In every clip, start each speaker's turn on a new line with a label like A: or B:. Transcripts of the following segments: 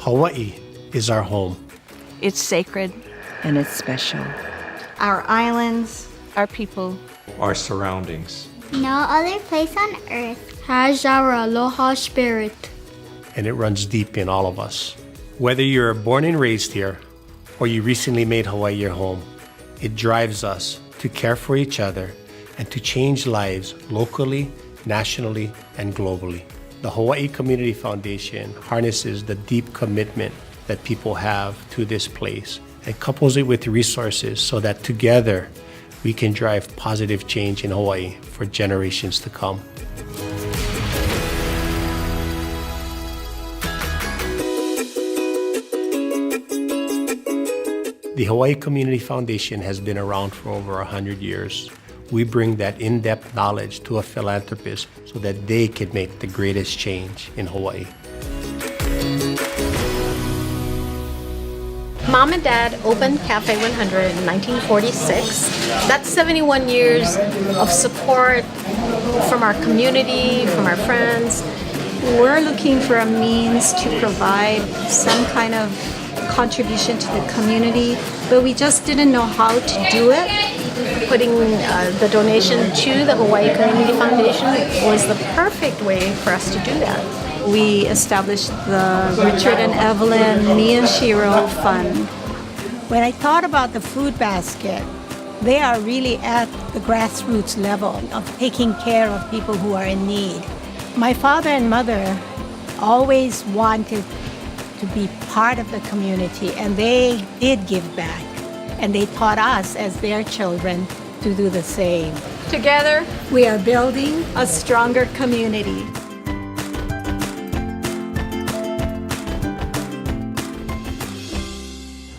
A: Hawaii is our home.
B: It's sacred.
C: And it's special.
D: Our islands,
B: Our people.
E: Our surroundings.
F: No other place on earth
G: has our Aloha spirit.
A: And it runs deep in all of us. Whether you're born and raised here or you recently made Hawaii your home, it drives us to care for each other and to change lives locally, nationally, and globally. The Hawaii Community Foundation harnesses the deep commitment that people have to this place and couples it with resources so that together we can drive positive change in Hawaii for generations to come. The Hawaii Community Foundation has been around for over 100 years. We bring that in-depth knowledge to a philanthropist so that they can make the greatest change in Hawaii.
H: Mom and Dad opened Cafe 100 in 1946. That's 71 years of support from our community, from our friends.
D: we're looking for a means to provide some kind of contribution to the community, but we just didn't know how to do it.
H: Putting the donation to the Hawaii Community Foundation was the perfect way for us to do that.
D: We established the Richard and Evelyn Me and Shiro Fund.
I: When I thought about the food basket, they are really at the grassroots level of taking care of people who are in need. My father and mother always wanted to be part of the community, and they did give back. And they taught us as their children to do the same.
D: Together, we are building a stronger community.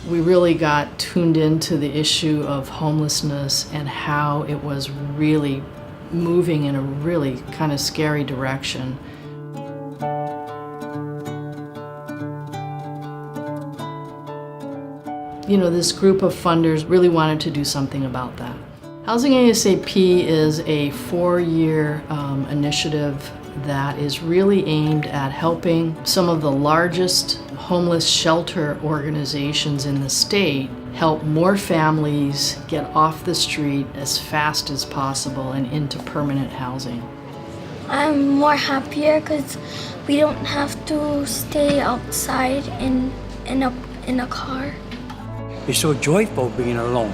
J: We really got tuned into the issue of homelessness and how it was really moving in a really kind of scary direction. You know, this group of funders really wanted to do something about that. Housing ASAP is a 4-year initiative that is really aimed at helping some of the largest homeless shelter organizations in the state help more families get off the street as fast as possible and into permanent housing.
G: I'm more happier because we don't have to stay outside in a car.
K: It's so joyful being alone,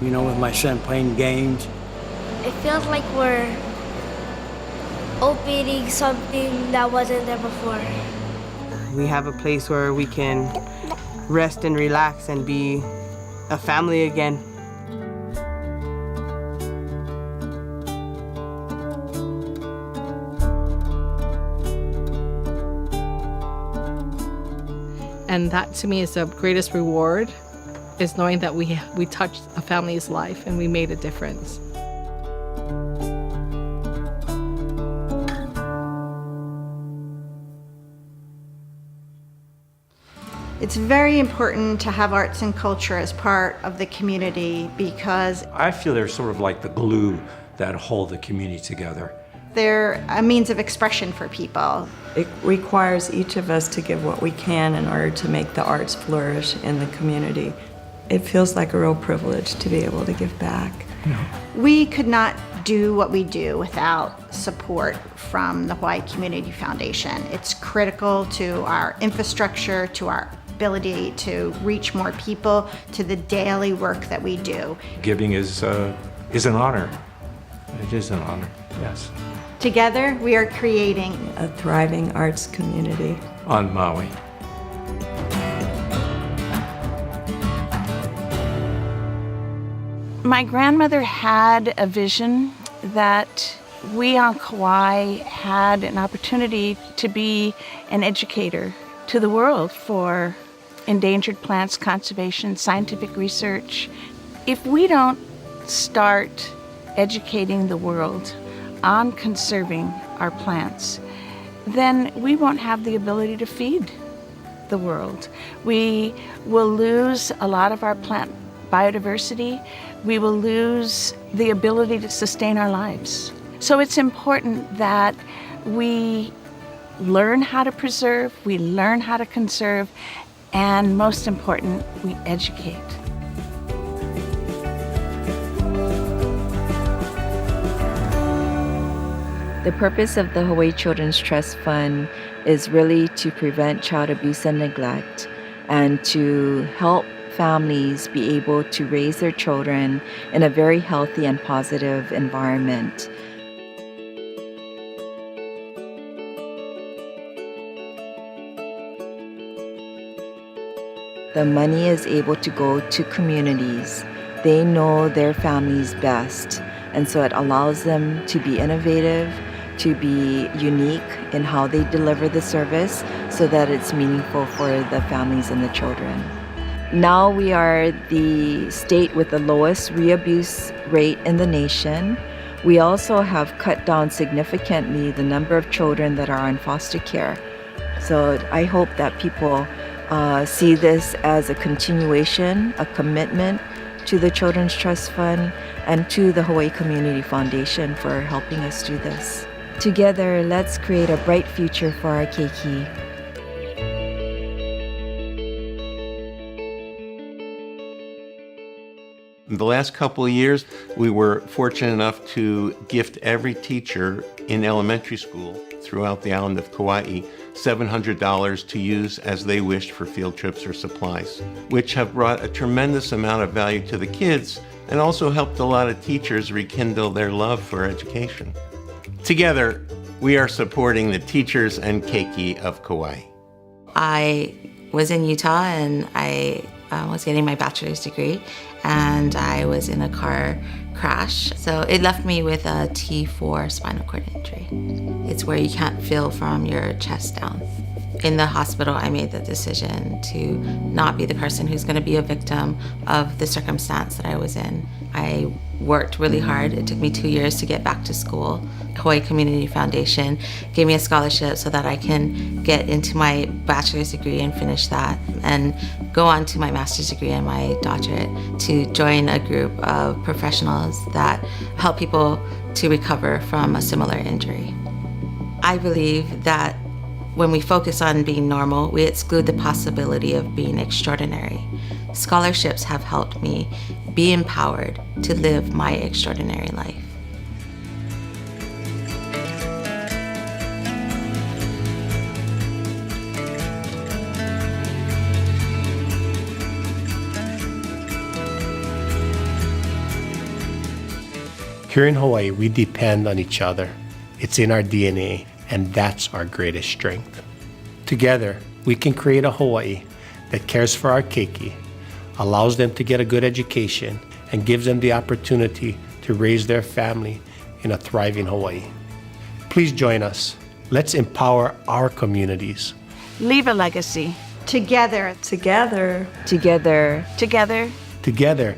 K: you know, with my son playing games.
F: It feels like we're opening something that wasn't there before.
L: We have a place where we can rest and relax and be a family again.
H: And that to me is the greatest reward, is knowing that we touched a family's life and we made a difference.
D: It's very important to have arts and culture as part of the community because
E: I feel they're sort of like the glue that hold the community together.
D: they're a means of expression for people.
C: It requires each of us to give what we can in order to make the arts flourish in the community. It feels like a real privilege to be able to give back.
D: We could not do what we do without support from the Hawaii Community Foundation. It's critical to our infrastructure, to our ability to reach more people, to the daily work that we do.
E: Giving is an honor. It is an honor, yes.
D: Together, we are creating
C: a thriving arts community
E: on Maui.
B: My grandmother had a vision that we on Kauai had an opportunity to be an educator to the world for endangered plants conservation, scientific research. If we don't start educating the world on conserving our plants, then we won't have the ability to feed the world. We will lose a lot of our plant biodiversity. We will lose the ability to sustain our lives. So it's important that we learn how to preserve, we learn how to conserve, and most important, we educate.
C: The purpose of the Hawaii Children's Trust Fund is really to prevent child abuse and neglect and to help families be able to raise their children in a very healthy and positive environment. The money is able to go to communities. They know their families best, and so it allows them to be innovative, to be unique in how they deliver the service so that it's meaningful for the families and the children. Now we are the state with the lowest re-abuse rate in the nation. We also have cut down significantly the number of children that are on foster care. So I hope that people see this as a continuation, a commitment to the Children's Trust Fund and to the Hawaii Community Foundation for helping us do this. Together, let's create a bright future for our keiki.
M: In the last couple of years, we were fortunate enough to gift every teacher in elementary school throughout the island of Kauai $700 to use as they wished for field trips or supplies, which have brought a tremendous amount of value to the kids and also helped a lot of teachers rekindle their love for education. Together, we are supporting the teachers and keiki of Kauai.
N: I was in Utah and I was getting my bachelor's degree, and I was in a car crash. So it left me with a T4 spinal cord injury. It's where you can't feel from your chest down. In the hospital, I made the decision to not be the person who's going to be a victim of the circumstance that I was in. I worked really hard. It took me 2 years to get back to school. Hawaii Community Foundation gave me a scholarship so that I can get into my bachelor's degree and finish that and go on to my master's degree and my doctorate to join a group of professionals that help people to recover from a similar injury. I believe that when we focus on being normal, we exclude the possibility of being extraordinary. Scholarships have helped me be empowered to live my extraordinary life.
A: Here in Hawaii, we depend on each other. It's in our DNA, and that's our greatest strength. Together, we can create a Hawaii that cares for our keiki, allows them to get a good education, and gives them the opportunity to raise their family in a thriving Hawaii. Please join us. Let's empower our communities.
B: Leave a legacy.
D: Together.
C: Together. Together.
B: Together.
A: Together.